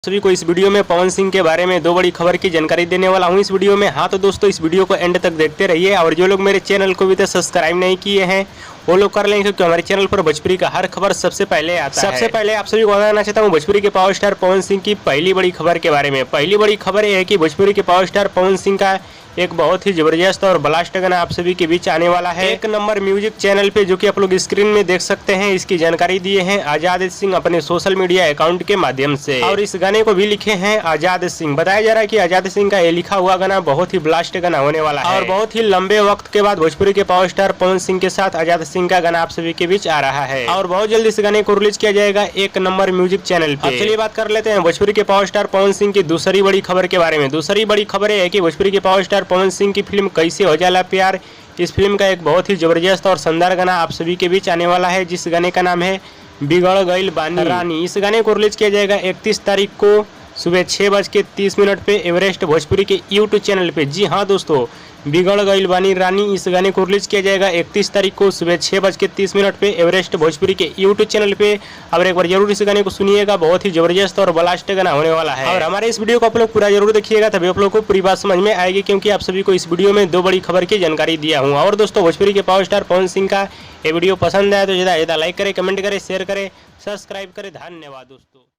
सभी को इस वीडियो में पवन सिंह के बारे में दो बड़ी खबर की जानकारी देने वाला हूं इस वीडियो में। हाँ तो दोस्तों इस वीडियो को एंड तक देखते रहिए और जो लोग मेरे चैनल को अभी तक सब्सक्राइब नहीं किए हैं वो लोग कर लेंगे क्योंकि हमारे चैनल पर भोजपुरी का हर खबर सबसे पहले आता है। सबसे पहले आप सभी को बताना चाहता हूँ भोजपुरी के पावर स्टार पवन सिंह की पहली बड़ी खबर के बारे में। पहली बड़ी खबर यह है कि भोजपुरी के पावर स्टार पवन सिंह का एक बहुत ही जबरदस्त और ब्लास्ट गाना आप सभी के बीच आने वाला है एक नंबर म्यूजिक चैनल पे, जो कि आप लोग स्क्रीन में देख सकते हैं। इसकी जानकारी दिए हैं आजाद सिंह अपने सोशल मीडिया अकाउंट के माध्यम से और इस गाने को भी लिखे हैं आजाद सिंह। बताया जा रहा है कि आजाद सिंह का ये लिखा हुआ गाना बहुत ही ब्लास्ट गाना होने वाला है और बहुत ही लंबे वक्त के बाद भोजपुरी के पावर स्टार पवन सिंह के साथ आजाद सिंह का गाना आप सभी के बीच आ रहा है और बहुत जल्द इस गाने को रिलीज किया जाएगा एक नंबर म्यूजिक चैनल पे। चलिए बात कर लेते हैं भोजपुरी के पावर स्टार पवन सिंह की दूसरी बड़ी खबर के बारे में। दूसरी बड़ी खबर है कि भोजपुरी के पावर स्टार पवन सिंह की फिल्म कैसे हो जाला प्यार, इस फिल्म का एक बहुत ही जबरदस्त और शानदार गाना आप सभी के बीच आने वाला है, जिस गाने का नाम है बिगड़ गईल बानी रानी। इस गाने को रिलीज किया जाएगा 31 तारीख को सुबह 6:30 पे एवरेस्ट भोजपुरी के यूट्यूब चैनल पे। जी हाँ दोस्तों, बिगड़ गईल बानी रानी इस गाने को रिलीज किया जाएगा 31 तारीख को सुबह 6:30 पे एवरेस्ट भोजपुरी के यूट्यूब चैनल पे। अब एक बार जरूर इस गाने को सुनिएगा, बहुत ही जबरदस्त और ब्लास्ट गाना होने वाला है और हमारे इस वीडियो को आप लोग पूरा जरूर देखिएगा, तभी आप लोग को पूरी बात समझ में आएगी, क्योंकि आप सभी को इस वीडियो में दो बड़ी खबर की जानकारी दिया हूँ। और दोस्तों भोजपुरी के पावर स्टार पवन सिंह का ये वीडियो पसंद आया तो ज़्यादा लाइक करें, कमेंट करें, शेयर करें, सब्सक्राइब करें। धन्यवाद दोस्तों।